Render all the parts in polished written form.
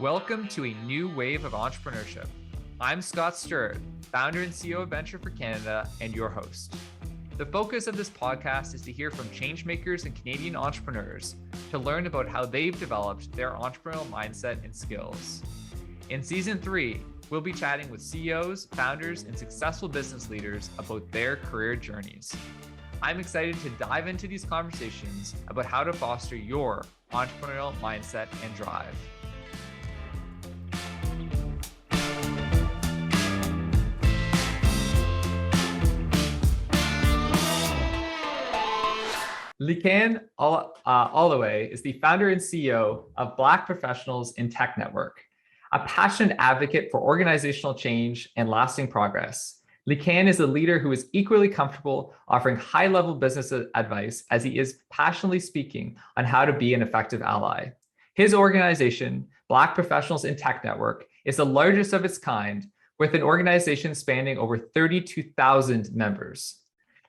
Welcome to a new wave of entrepreneurship. I'm Scott Stewart, founder and CEO of Venture for Canada, and your host. The focus of this podcast is to hear from changemakers and Canadian entrepreneurs to learn about how they've developed their entrepreneurial mindset and skills. In season 3, we'll be chatting with CEOs, founders, and successful business leaders about their career journeys. I'm excited to dive into these conversations about how to foster your entrepreneurial mindset and drive. Lekan Olawoye is the founder and CEO of Black Professionals in Tech Network, a passionate advocate for organizational change and lasting progress. Lekan is a leader who is equally comfortable offering high-level business advice as he is passionately speaking on how to be an effective ally. His organization, Black Professionals in Tech Network, is the largest of its kind, with an organization spanning over 32,000 members.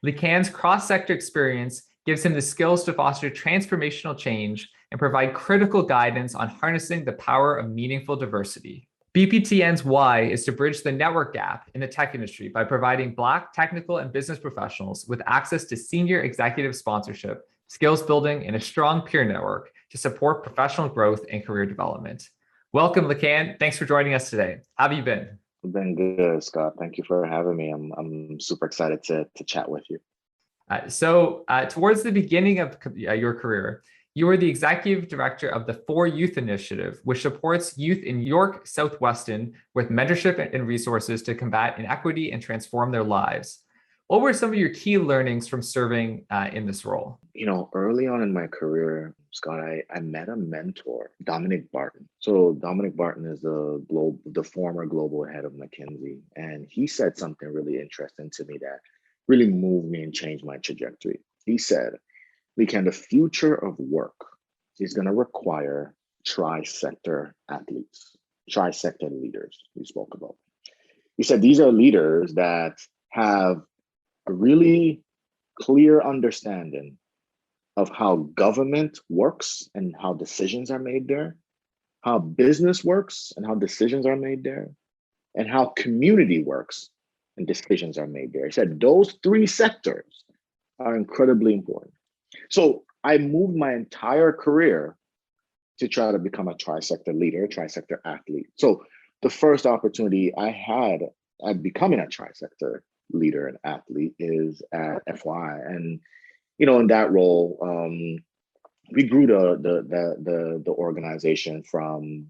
Lekan's cross-sector experience gives him the skills to foster transformational change and provide critical guidance on harnessing the power of meaningful diversity. BPTN's why is to bridge the network gap in the tech industry by providing Black technical and business professionals with access to senior executive sponsorship, skills building, and a strong peer network to support professional growth and career development. Welcome, Lekan. Thanks for joining us today. How have you been? I've been good, Scott. Thank you for having me. I'm super excited to chat with you. Towards the beginning of your career, you were the executive director of the For Youth Initiative, which supports youth in York South-Weston with mentorship and resources to combat inequity and transform their lives. What were some of your key learnings from serving in this role? Early on in my career, Scott, I met a mentor, Dominic Barton. So Dominic Barton is the former global head of McKinsey, and he said something really interesting to me that really moved me and changed my trajectory. He said, Lekan, the future of work is going to require tri-sector athletes, tri-sector leaders we spoke about. He said, these are leaders that have a really clear understanding of how government works and how decisions are made there, how business works and how decisions are made there, and how community works and decisions are made there. He said those three sectors are incredibly important. So I moved my entire career to try to become a tri-sector leader, tri-sector athlete. So the first opportunity I had at becoming a tri-sector leader and athlete is at FY. And, in that role, we grew the organization from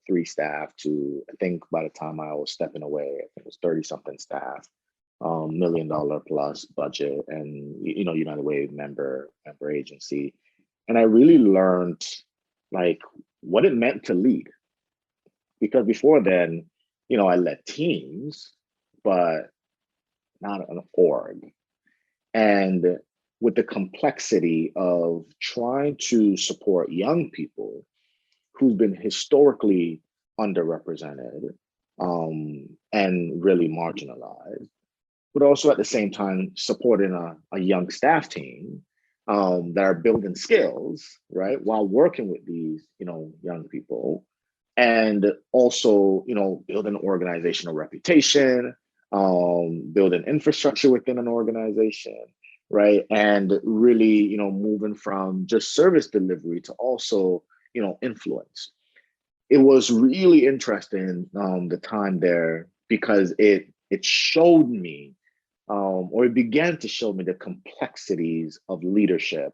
3 staff to, I think by the time I was stepping away, I think it was 30 something staff, $1 million plus budget, and United Way member agency. And I really learned what it meant to lead, because before then, I led teams, but not an org. And with the complexity of trying to support young people who've been historically underrepresented and really marginalized, but also at the same time supporting a young staff team that are building skills, right, while working with these, young people, and also, building organizational reputation, building infrastructure within an organization, right, and really, moving from just service delivery to also, influence. It was really interesting the time there, because it showed me, or it began to show me the complexities of leadership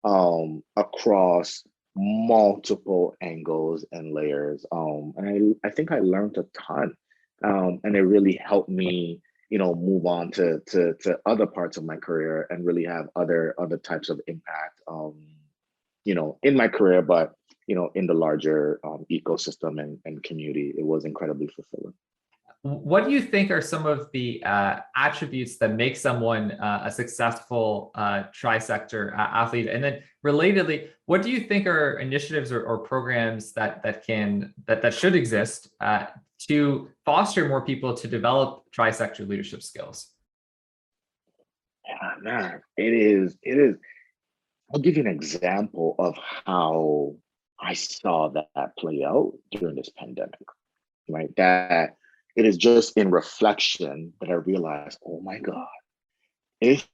across multiple angles and layers. And I think I learned a ton, and it really helped me, move on to other parts of my career and really have other types of impact, in my career, but in the larger ecosystem and community. It was incredibly fulfilling. What do you think are some of the attributes that make someone a successful tri-sector athlete? And then relatedly, what do you think are initiatives or programs that should exist to foster more people to develop tri-sector leadership skills? Yeah, man, it is. I'll give you an example of how I saw that play out during this pandemic, right? That it is just in reflection that I realized, oh my God, if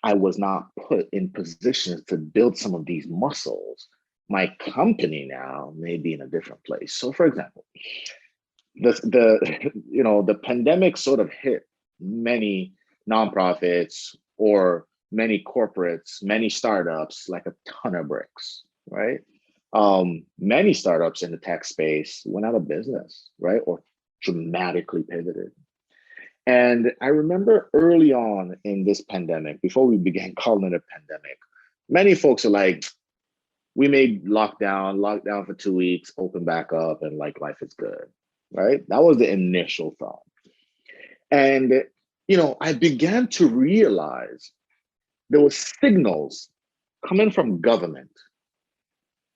I was not put in positions to build some of these muscles, my company now may be in a different place. So for example, the the pandemic sort of hit many nonprofits or many corporates, many startups like a ton of bricks, right? Many startups in the tech space went out of business, right? Or dramatically pivoted. And I remember early on in this pandemic, before we began calling it a pandemic, many folks are like, we made lockdown for 2 weeks, open back up, and like life is good, right? That was the initial thought. And, I began to realize there were signals coming from government,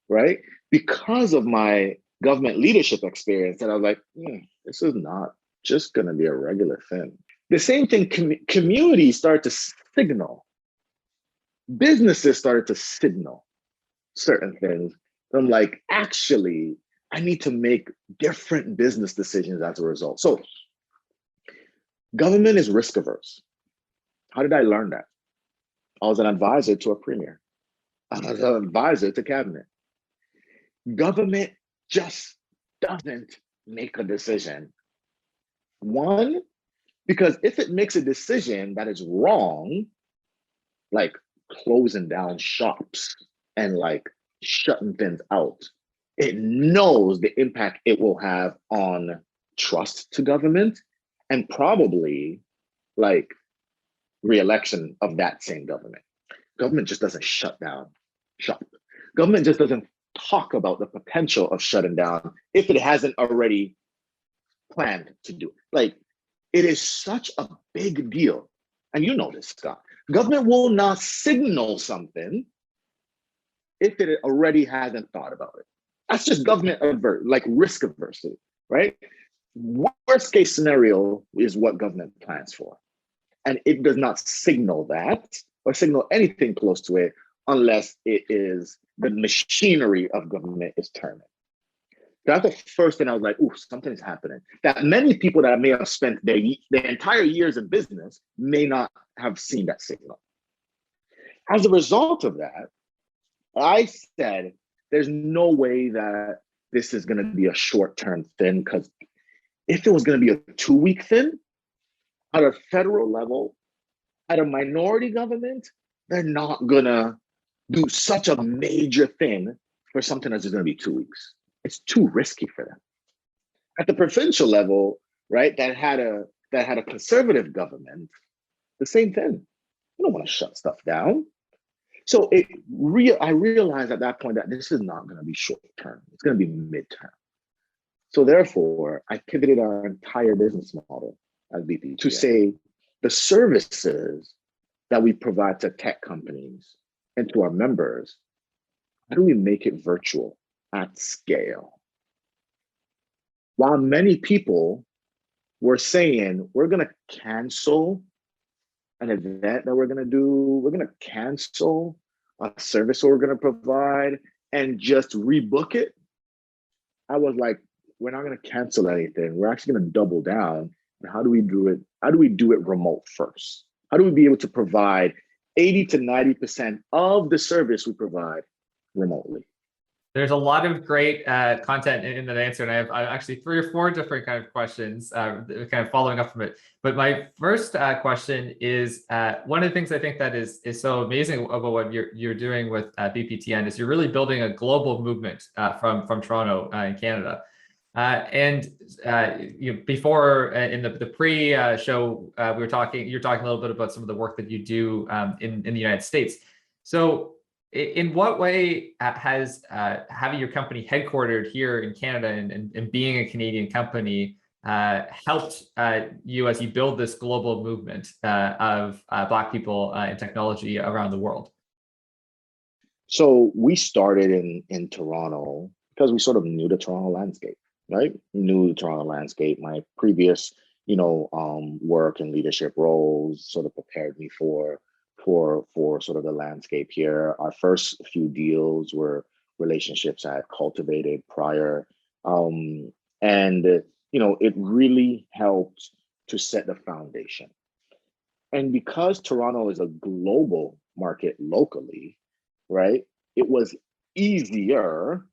right? Because of my government leadership experience, that I was like, this is not just going to be a regular thing. The same thing, communities start to signal, businesses started to signal certain things. I'm like, actually, I need to make different business decisions as a result. So government is risk averse. How did I learn that? I was an advisor to a premier. I was an advisor to cabinet. Government just doesn't make a decision. One, because if it makes a decision that is wrong, like closing down shops and like shutting things out, it knows the impact it will have on trust to government and probably like re-election of that same government. Government just doesn't shut down shop. Government just doesn't talk about the potential of shutting down if it hasn't already planned to do it. Like, it is such a big deal. And you know this, Scott. Government will not signal something if it already hasn't thought about it. That's just government like risk aversity, right? Worst case scenario is what government plans for. And it does not signal that or signal anything close to it unless it is the machinery of government is turning. That's the first thing I was like, ooh, something's happening. That many people that may have spent their entire years in business may not have seen that signal. As a result of that, I said, there's no way that this is going to be a short-term thing, because if it was going to be a 2-week thing at a federal level, at a minority government, they're not going to do such a major thing for something that's just going to be 2 weeks. It's too risky for them. At the provincial level, right, that had a conservative government, the same thing. You don't want to shut stuff down. So I realized at that point that this is not going to be short term. It's going to be midterm. So therefore, I pivoted our entire business model as BPTN to say the services that we provide to tech companies and to our members, how do we make it virtual at scale? While many people were saying, we're going to cancel an event that we're going to do, we're going to cancel a service we're going to provide and just rebook it, I was like, we're not going to cancel anything. We're actually going to double down. And how do we do it? How do we do it remote first? How do we be able to provide 80 to 90% of the service we provide remotely? There's a lot of great content in that answer, and I have actually 3 or 4 different kind of questions, kind of following up from it. But my first question is, one of the things I think that is so amazing about what you're doing with BPTN is you're really building a global movement from Toronto in Canada. Before in the pre-show, you're talking a little bit about some of the work that you do in the United States. So in what way has having your company headquartered here in Canada and being a Canadian company helped you as you build this global movement of Black people in technology around the world? So we started in Toronto because we sort of knew the Toronto landscape, right? Knew the Toronto landscape. My previous, work and leadership roles sort of prepared me for sort of the landscape here. Our first few deals were relationships I had cultivated prior. And, it really helped to set the foundation. And because Toronto is a global market locally, right, it was easier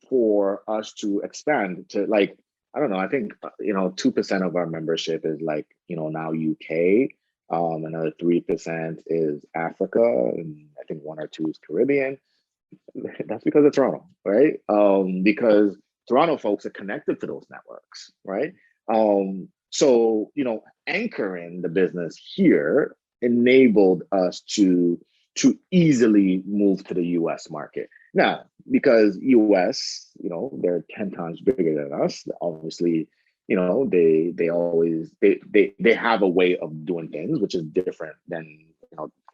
for us to expand to, like, I don't know, I think, 2% of our membership is like, now UK. Another 3% is Africa, and I think 1 or 2 is Caribbean. That's because of Toronto, right? Because Toronto folks are connected to those networks, right? So, anchoring the business here enabled us to easily move to the US market. Now, because US, they're 10 times bigger than us, obviously, they have a way of doing things which is different than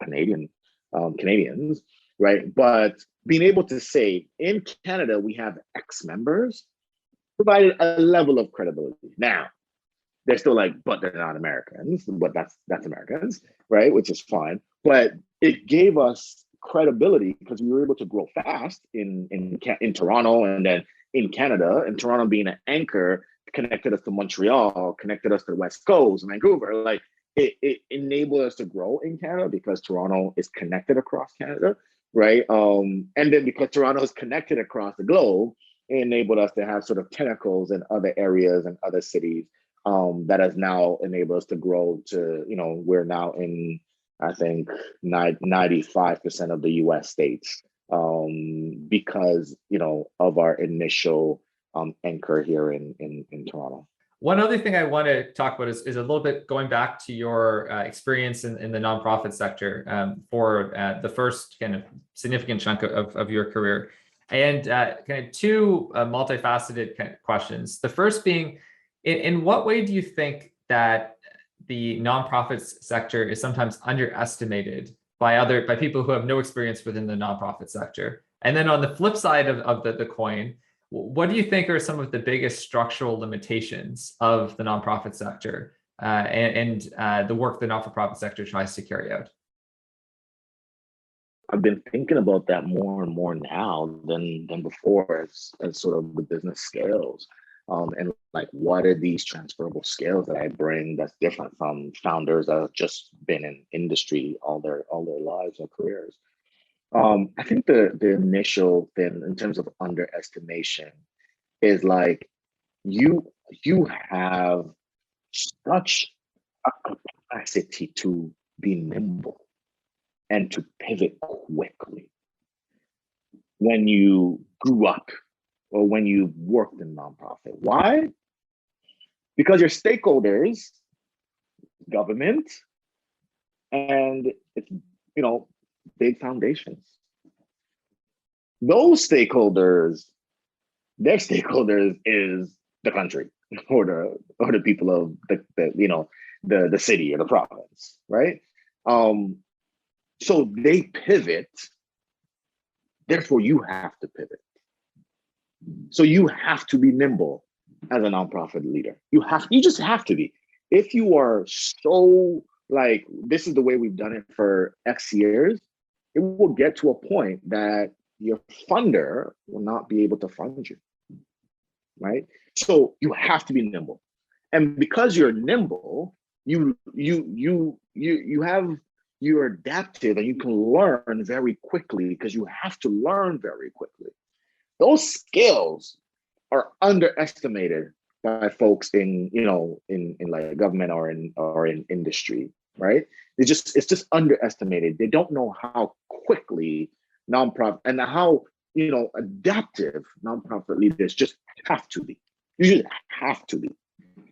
Canadians, right? But being able to say in Canada we have X members provided a level of credibility. Now, they're still like, but they're not Americans, but that's Americans, right? Which is fine. But it gave us credibility because we were able to grow fast in Toronto and then in Canada, and Toronto being an anchor connected us to Montreal, connected us to the West Coast, Vancouver. Like it enabled us to grow in Canada because Toronto is connected across Canada, right? And then because Toronto is connected across the globe, it enabled us to have sort of tentacles in other areas and other cities that has now enabled us to grow to, we're now in, I think, 95% of the US states because, of our initial anchor here in Toronto. One other thing I want to talk about is a little bit going back to your experience in the nonprofit sector for the first kind of significant chunk of your career. And kind of 2 multifaceted kind of questions. The first being, in what way do you think that the nonprofit sector is sometimes underestimated by people who have no experience within the nonprofit sector? And then on the flip side of the coin, what do you think are some of the biggest structural limitations of the nonprofit sector and the work the not-for-profit sector tries to carry out? I've been thinking about that more and more now than before as sort of the business scales. And like, what are these transferable skills that I bring that's different from founders that have just been in industry all their lives or careers? I think the initial thing in terms of underestimation is like you have such a capacity to be nimble and to pivot quickly when you grew up or when you worked in nonprofit. Why? Because your stakeholders, government, and it's, big foundations. Those stakeholders, their stakeholders is the country or the people of the city or the province, right? So they pivot, therefore you have to pivot. So you have to be nimble as a nonprofit leader. You just have to be. If you are so like, this is the way we've done it for X years, it will get to a point that your funder will not be able to fund you, right? So you have to be nimble. And because you're nimble, you're adaptive and you can learn very quickly because you have to learn very quickly. Those skills are underestimated by folks in like government or in industry, right? It's just underestimated. They don't know how quickly nonprofit and how adaptive nonprofit leaders just have to be. You just have to be.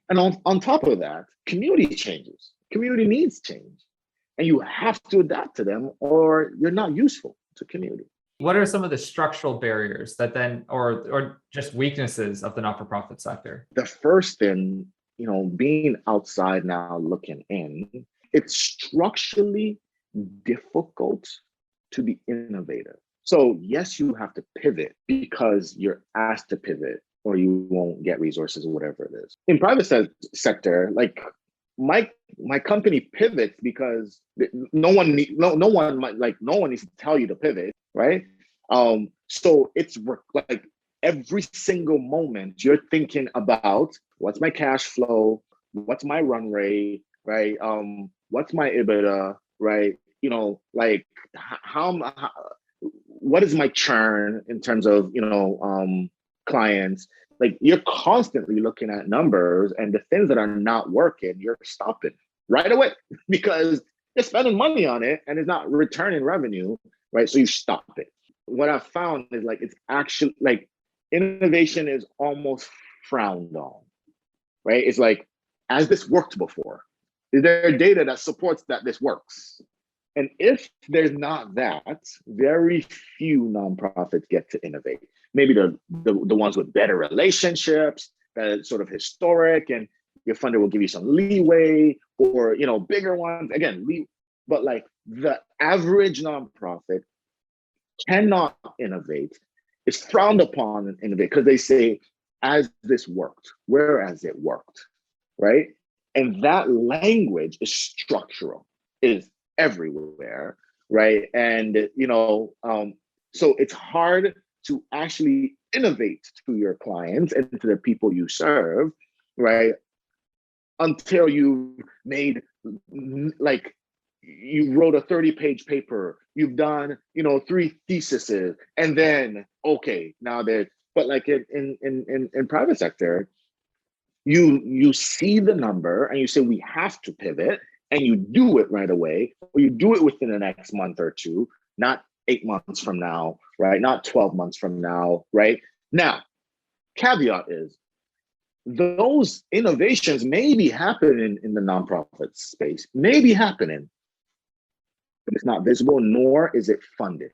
And on top of that, community changes. Community needs change. And you have to adapt to them or you're not useful to community. What are some of the structural barriers that then, or just weaknesses of the not-for-profit sector? The first thing, being outside now looking in, it's structurally difficult to be innovative. So yes, you have to pivot because you're asked to pivot or you won't get resources or whatever it is. In private sector, like my company pivots because no one needs to tell you to pivot, right? So it's like every single moment you're thinking about what's my cash flow, what's my run rate, right? What's my EBITDA, right? Like how what is my churn in terms of clients. Like you're constantly looking at numbers, and the things that are not working you're stopping right away because you're spending money on it and it's not returning revenue, right? So you stop it. What I found is like it's actually like innovation is almost frowned on, right? It's like, has this worked before? Is there data that supports that this works? And if there's not that, very few nonprofits get to innovate. Maybe the ones with better relationships, that are sort of historic, and your funder will give you some leeway, or bigger ones. Again, but like the average nonprofit cannot innovate. It's frowned upon in innovate because they say, "As this worked, where has it worked?" Right? And that language is structural, is everywhere, right? And so it's hard to actually innovate to your clients and to the people you serve, right? Until you made like you wrote a 30-page paper, you've done 3 theses, and then okay, now that but like in private sector, you see the number and you say we have to pivot, and you do it right away, or you do it within the next month or two, not 8 months from now, right? Not 12 months from now, right? Now, caveat is those innovations may be happening in the nonprofit space, may be happening, but it's not visible, nor is it funded.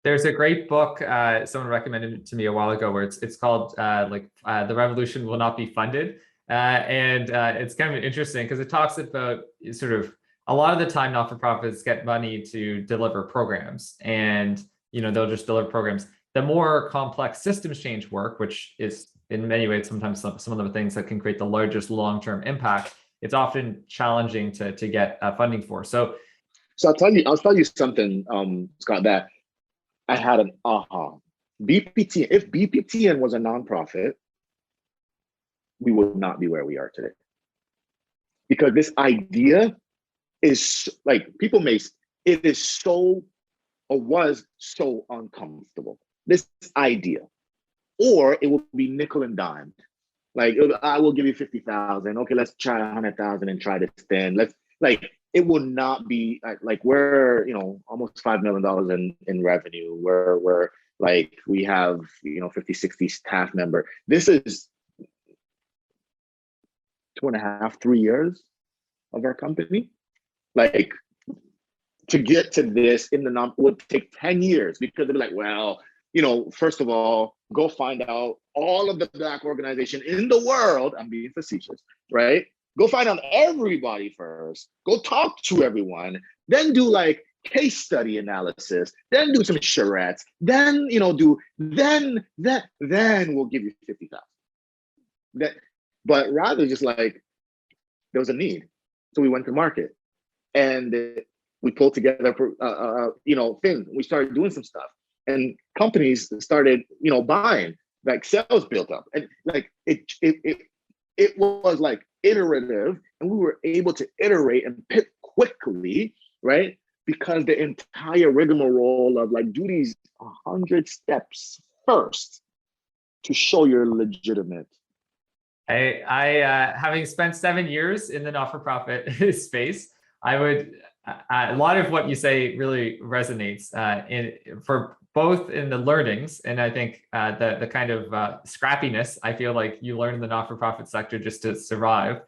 There's a great book someone recommended it to me a while ago where it's called The Revolution Will Not Be Funded. And it's kind of interesting because it talks about sort of a lot of the time not-for-profits get money to deliver programs, and they'll just deliver programs. The more complex systems change work, which is in many ways sometimes some of the things that can create the largest long-term impact, it's often challenging to get funding for. So I'll tell you something, Scott, that I had an aha. BPTN, if BPTN was a nonprofit, we would not be where we are today. Because this idea is like, it is so, or was so uncomfortable. This idea, or it will be nickel and dime. Like, I will give you 50,000. Okay, let's try 100,000 and try this then. It will not be like we're almost $5 million in revenue. We're like we have 50, 60 staff member. This is 2.5, 3 years of our company. Like, to get to this in the non would take 10 years, because they'd be like, well, first of all, go find out all of the Black organization in the world. I'm being facetious, right? Go find out everybody first. Go talk to everyone. Then do like case study analysis. Then do some charrettes. Then then we'll give you 50,000. But rather just like there was a need, so we went to market, and we pulled together things. We started doing some stuff, and companies started buying. Like sales built up, and like it was like iterative, and we were able to iterate and pick quickly, right? Because the entire rigmarole of like do these 100 steps first to show you're legitimate. I having spent 7 years in the not-for-profit space, I would a lot of what you say really resonates for both in the learnings, and I think the kind of scrappiness I feel like you learn in the not-for-profit sector just to survive,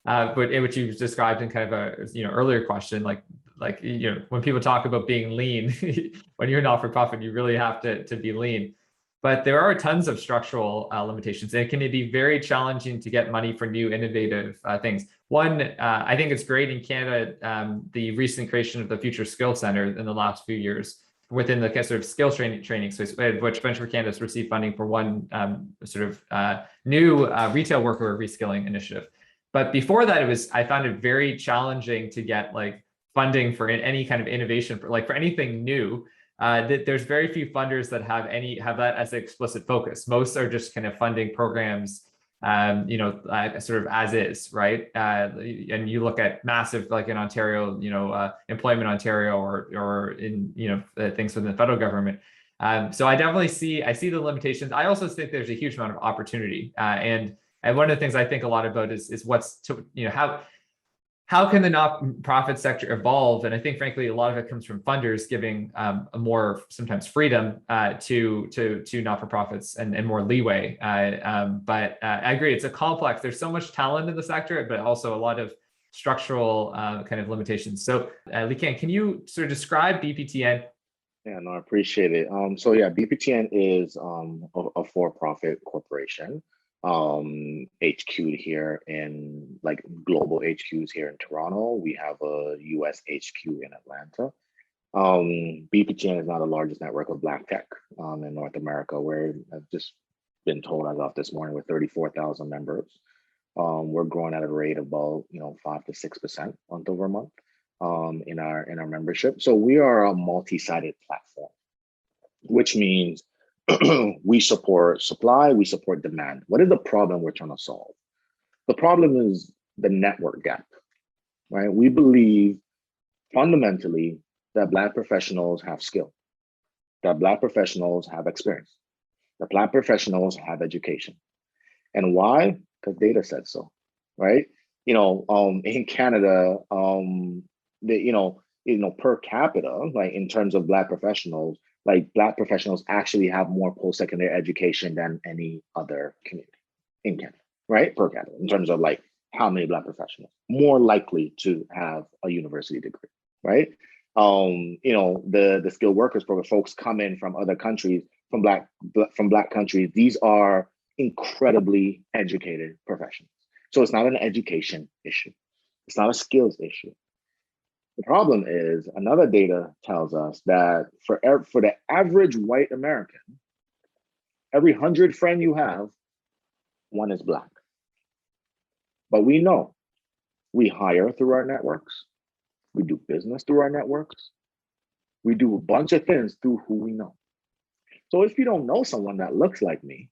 but which you've described in kind of a earlier question, like when people talk about being lean, when you're not-for-profit, you really have to be lean. But there are tons of structural limitations, and it can be very challenging to get money for new innovative things. One, I think it's great in Canada, the recent creation of the Future Skills Center in the last few years within the sort of skills training space, which Venture Canada has received funding for one new retail worker reskilling initiative. But before that, I found it very challenging to get like funding for any kind of innovation, for anything new. there's very few funders that have that as an explicit focus. Most are just kind of funding programs, sort of as is, right? And you look at massive, like in Ontario, Employment Ontario, or in things within the federal government. So I definitely see the limitations. I also think there's a huge amount of opportunity, and one of the things I think a lot about is how can the nonprofit sector evolve? And I think, frankly, a lot of it comes from funders giving a more sometimes freedom to not-for-profits and more leeway. But I agree, it's a complex. There's so much talent in the sector, but also a lot of structural kind of limitations. So, Lekan, can you sort of describe BPTN? Yeah, no, I appreciate it. So yeah, BPTN is a for-profit corporation, HQ'd here in, like, global HQs here in Toronto. We have a US HQ in Atlanta. BPTN is now the largest network of Black tech in North America, where I've just been told as of this morning with 34,000 members. We're growing at a rate of about 5 to 6% month over month in our membership. So we are a multi-sided platform, which means we support supply, we support demand. What is the problem we're trying to solve? The problem is the network gap, right? We believe fundamentally that Black professionals have skill, that Black professionals have experience, that Black professionals have education. And why? Because data said so, right? In Canada, per capita, like in terms of Black professionals, like Black professionals actually have more post-secondary education than any other community in Canada, right? Per capita, in terms of like how many Black professionals more likely to have a university degree, right? The skilled workers program, folks come in from other countries, from Black countries. These are incredibly educated professionals. So it's not an education issue. It's not a skills issue. The problem is, another data tells us that for the average white American, every 100 friends you have, one is Black. But we know we hire through our networks. We do business through our networks. We do a bunch of things through who we know. So if you don't know someone that looks like me,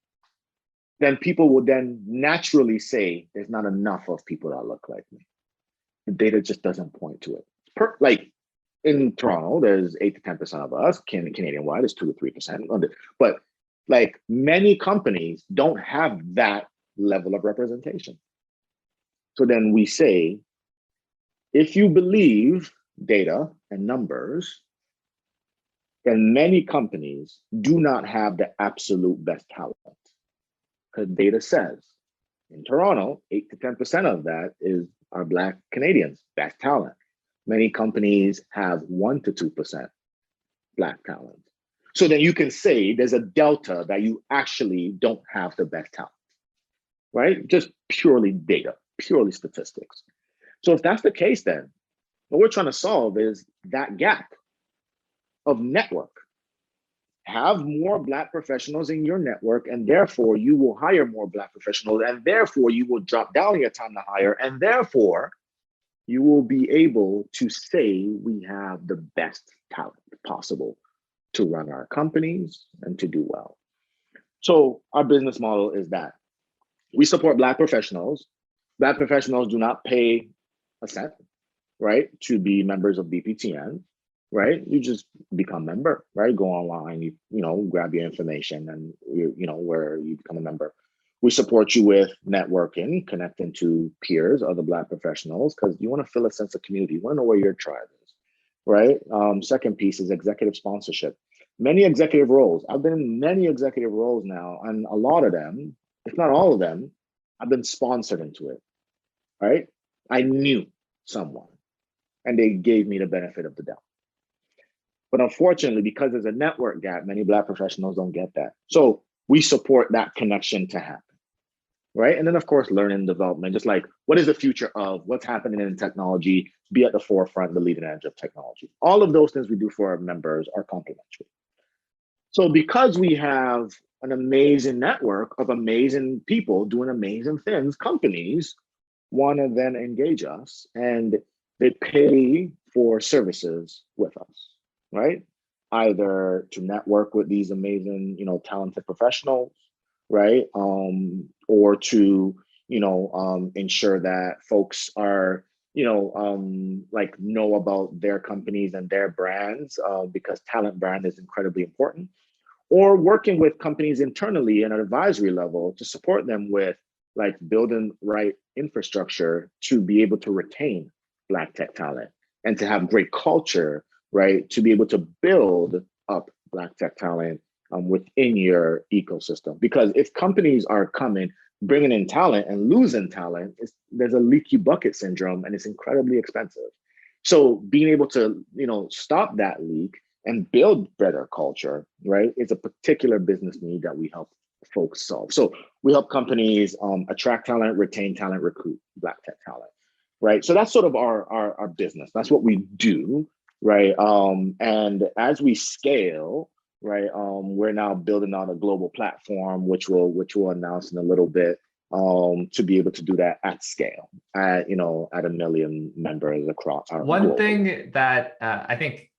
then people will then naturally say there's not enough of people that look like me. The data just doesn't point to it. Like in Toronto, there's 8 to 10% of us. Canadian-wide, there's 2 to 3%. But like many companies don't have that level of representation. So then we say, if you believe data and numbers, then many companies do not have the absolute best talent. Because data says in Toronto, 8 to 10% of that are Black Canadians, best talent. Many companies have 1 to 2% Black talent. So then you can say there's a delta that you actually don't have the best talent, right? Just purely data, purely statistics. So if that's the case, then what we're trying to solve is that gap of network. Have more Black professionals in your network, and therefore you will hire more Black professionals, and therefore you will drop down your time to hire, and therefore you will be able to say we have the best talent possible to run our companies and to do well. So our business model is that we support Black professionals. Black professionals do not pay a cent, right, to be members of BPTN, right? You just become a member, right? Go online, you grab your information, and where you become a member. We support you with networking, connecting to peers, other Black professionals, because you want to feel a sense of community. You want to know where your tribe is, right? Second piece is executive sponsorship. Many executive roles. I've been in many executive roles now, and a lot of them, if not all of them, I've been sponsored into it, right? I knew someone, and they gave me the benefit of the doubt. But unfortunately, because there's a network gap, many Black professionals don't get that. So we support that connection to happen, right? And then, of course, learning and development, just like what is the future of what's happening in technology, be at the forefront, the leading edge of technology. All of those things we do for our members are complementary. So because we have an amazing network of amazing people doing amazing things, companies want to then engage us, and they pay for services with us, right? either to network with these amazing, talented professionals, right? Or to, ensure that folks are, like know about their companies and their brands, because talent brand is incredibly important, or working with companies internally at an advisory level to support them with like building right infrastructure to be able to retain Black tech talent and to have great culture, right? To be able to build up Black tech talent within your ecosystem. Because if companies are coming, bringing in talent and losing talent, there's a leaky bucket syndrome and it's incredibly expensive. So being able to, stop that leak and build better culture, right, is a particular business need that we help folks solve. So we help companies attract talent, retain talent, recruit Black tech talent, right? So that's sort of our business. That's what we do, right? And as we scale, right, we're now building out a global platform, which we'll announce in a little bit, to be able to do that at scale, at 1 million members across our One global. thing that I think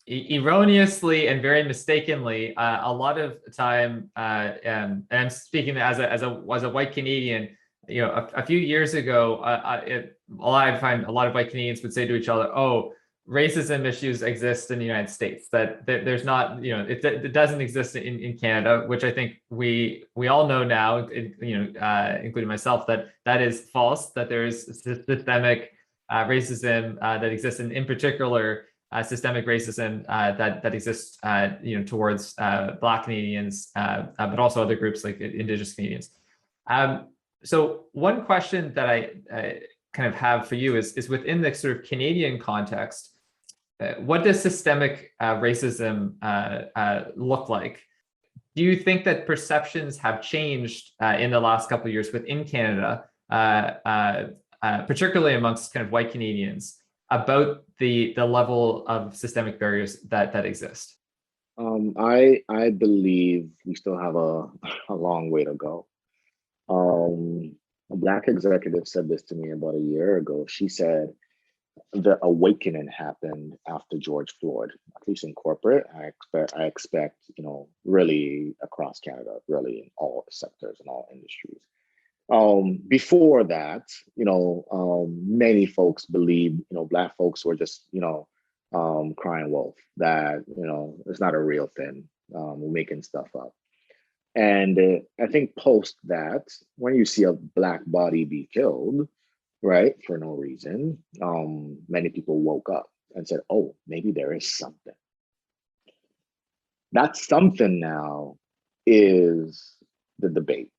erroneously and very mistakenly, a lot of time, and I'm speaking as a white Canadian, a few years ago, I find a lot of white Canadians would say to each other, "Oh, racism issues exist in the United States. That there's not, it doesn't exist in Canada," which I think we all know now, including myself, that is false. That there is systemic racism that exists, and in particular, systemic racism that exists, towards Black Canadians, but also other groups like Indigenous Canadians. So one question that I kind of have for you is within the sort of Canadian context, what does systemic racism look like? Do you think that perceptions have changed in the last couple of years within Canada, particularly amongst kind of white Canadians, about the level of systemic barriers that exist? I believe we still have a long way to go. A Black executive said this to me about a year ago. She said the awakening happened after George Floyd, at least in corporate. I expect, really across Canada, really in all sectors and all industries. Before that, many folks believe, Black folks were just, crying wolf, that, it's not a real thing. We're making stuff up. And I think post that, when you see a Black body be killed, right, for no reason, many people woke up and said, oh, maybe there is something. That something now is the debate,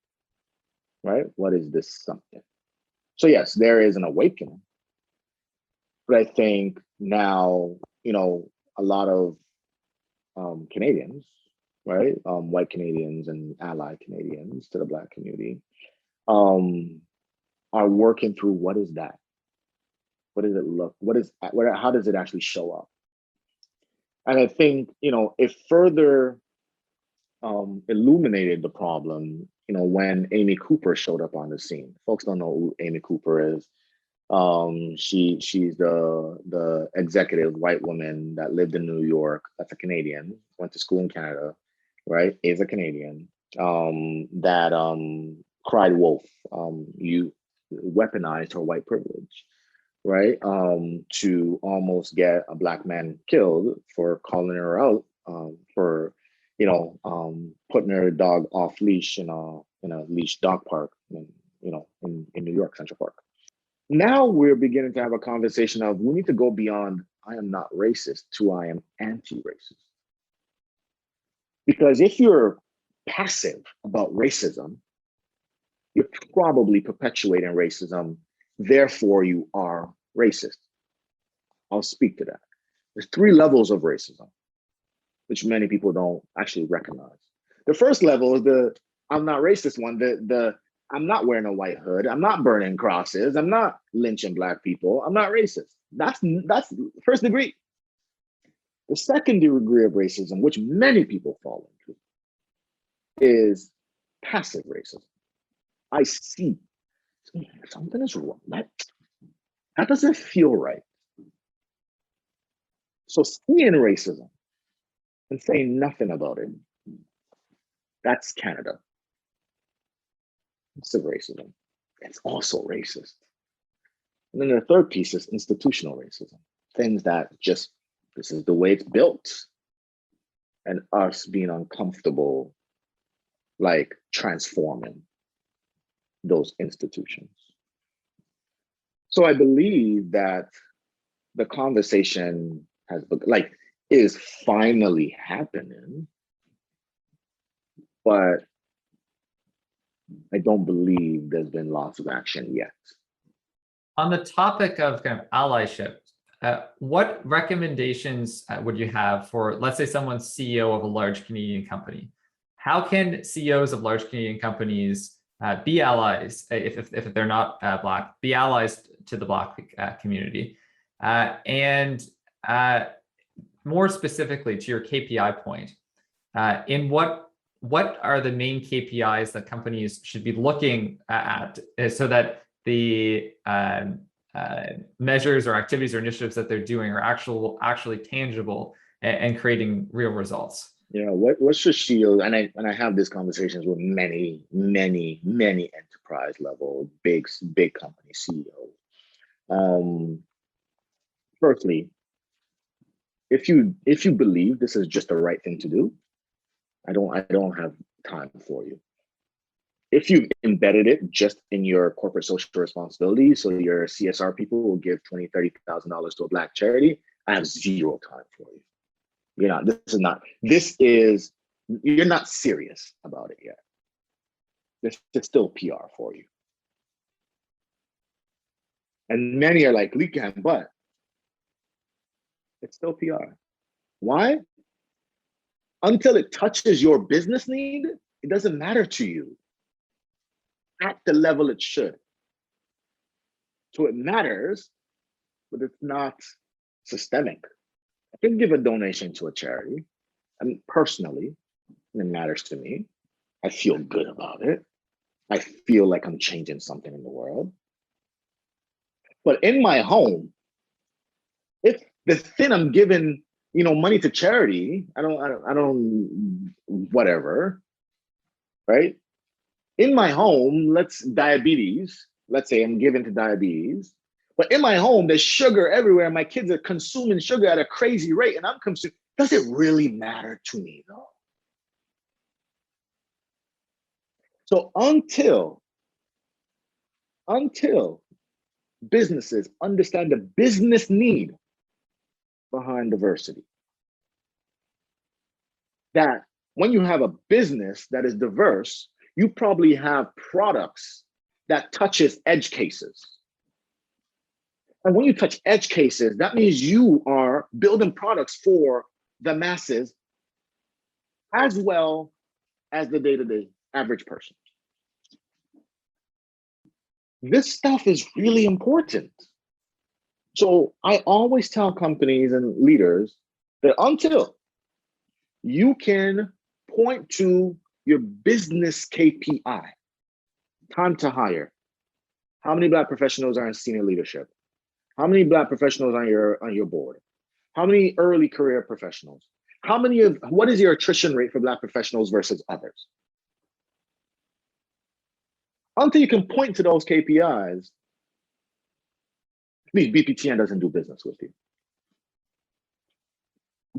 right? What is this something? So yes, there is an awakening. But I think now, a lot of Canadians, right, white Canadians and allied Canadians to the Black community, are working through what is that? What does it look? How does it actually show up? And I think, it further illuminated the problem, when Amy Cooper showed up on the scene. Folks don't know who Amy Cooper is. She's the executive white woman that lived in New York. That's a Canadian, went to school in Canada, right? Is a Canadian, that cried wolf. You weaponized her white privilege, right? To almost get a Black man killed for calling her out, for putting her dog off leash in a leash dog park, in New York Central Park. Now we're beginning to have a conversation of we need to go beyond I am not racist to I am anti-racist. Because if you're passive about racism, you're probably perpetuating racism, therefore you are racist. I'll speak to that. There's 3 levels of racism, which many people don't actually recognize. The first level is the I'm not racist one, the I'm not wearing a white hood, I'm not burning crosses, I'm not lynching Black people, I'm not racist. That's first degree. The second degree of racism, which many people fall into, is passive racism. I see something is wrong. That doesn't feel right. So seeing racism and saying nothing about it. That's Canada. It's racism. It's also racist. And then the third piece is institutional racism. Things that just, this is the way it's built. And us being uncomfortable, like transforming those institutions. So I believe that the conversation has, like, is finally happening, but I don't believe there's been lots of action yet. On the topic of kind of allyship, what recommendations would you have for, let's say, someone's CEO of a large Canadian company? How can CEOs of large Canadian companies be allies, if they're not Black, be allies to the Black community? And more specifically to your KPI point, in what are the main KPIs that companies should be looking at so that the measures or activities or initiatives that they're doing are actually tangible and creating real results? Yeah, what should CEOs, and I have these conversations with many enterprise level big company CEOs. Firstly, if you believe this is just the right thing to do, I don't have time for you. If you've embedded it just in your corporate social responsibility, so your CSR people will give $20,000, $30,000 to a Black charity, I have zero time for you. You're not serious about it yet. It's still PR for you. And many are like, Lekan, but it's still PR. Why? Until it touches your business need, it doesn't matter to you at the level it should. So it matters, but it's not systemic. I can give a donation to a charity, and personally, it matters to me. I feel good about it. I feel like I'm changing something in the world. But in my home, if the thing I'm giving, money to charity, I don't, whatever, right? In my home, diabetes, let's say I'm giving to diabetes, but in my home, there's sugar everywhere. My kids are consuming sugar at a crazy rate, and I'm consuming. Does it really matter to me, though? So until businesses understand the business need behind diversity, that when you have a business that is diverse, you probably have products that touches edge cases. And when you touch edge cases, that means you are building products for the masses as well as the day-to-day average person. This stuff is really important. So I always tell companies and leaders that until you can point to your business KPI, time to hire, how many Black professionals are in senior leadership? How many Black professionals on your board? How many early career professionals? What is your attrition rate for Black professionals versus others? Until you can point to those KPIs, please, BPTN doesn't do business with you.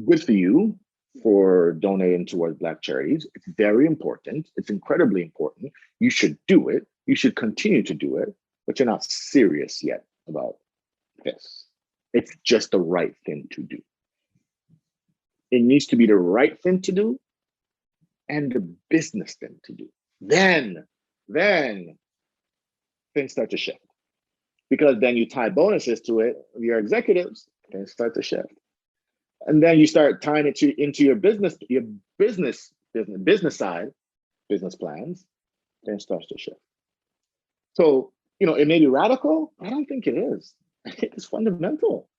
Good for you for donating towards Black charities. It's very important. It's incredibly important. You should do it. You should continue to do it, but you're not serious yet about this. It's just the right thing to do. It needs to be the right thing to do and the business thing to do. Then things start to shift. Because then you tie bonuses to it, your executives, things start to shift. And then you start tying it into your business side, business plans, then it starts to shift. So, it may be radical. I don't think it is. I think it's fundamental.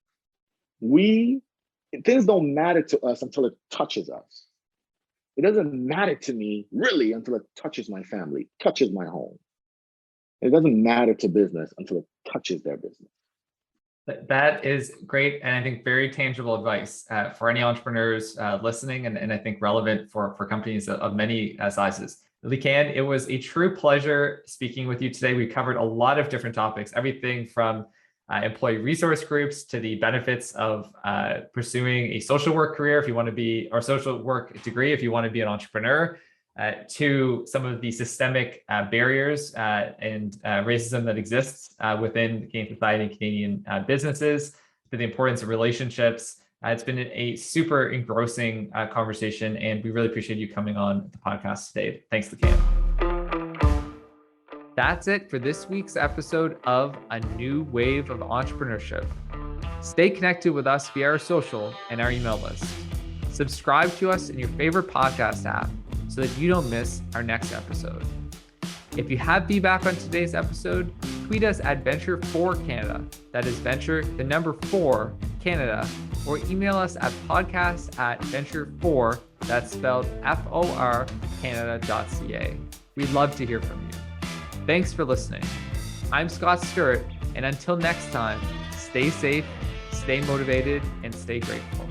Things don't matter to us until it touches us. It doesn't matter to me really until it touches my family, touches my home. It doesn't matter to business until it touches their business. That is great, and I think very tangible advice for any entrepreneurs listening, and I think relevant for companies of many sizes. Lekan, it was a true pleasure speaking with you today. We covered a lot of different topics, everything from employee resource groups to the benefits of pursuing a social work career if you want to be, or social work degree if you want to be an entrepreneur, to some of the systemic barriers and racism that exists within Canadian society and Canadian businesses, to the importance of relationships. It's been a super engrossing conversation, and we really appreciate you coming on the podcast today. Thanks, Lekan. That's it for this week's episode of A New Wave of Entrepreneurship. Stay connected with us via our social and our email list. Subscribe to us in your favorite podcast app so that you don't miss our next episode. If you have feedback on today's episode, tweet us at Venture4Canada. That is Venture, the number 4, Canada, or email us at podcast@venture4, that's spelled FOR, Canada.ca. We'd love to hear from you. Thanks for listening. I'm Scott Stewart, and until next time, stay safe, stay motivated, and stay grateful.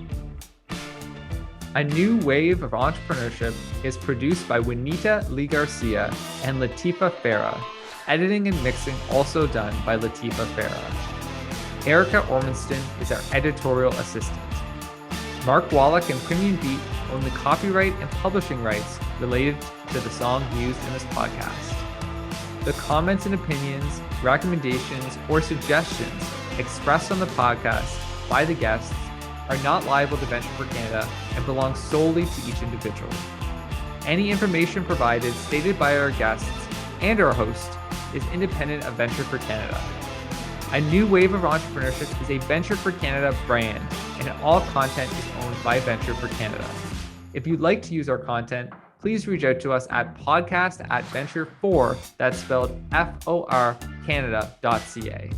A New Wave of Entrepreneurship is produced by Juanita Lee Garcia and Latifa Farah. Editing and mixing also done by Latifa Farah. Erica Ormanston is our editorial assistant. Mark Wallach and Premium Beat own the copyright and publishing rights related to the song used in this podcast. The comments and opinions, recommendations, or suggestions expressed on the podcast by the guests are not liable to Venture for Canada and belong solely to each individual. Any information provided stated by our guests and our host is independent of Venture for Canada. A New Wave of Entrepreneurship is a Venture for Canada brand, and all content is owned by Venture for Canada. If you'd like to use our content, please reach out to us at podcast@venture4, that's spelled FOR, Canada.ca.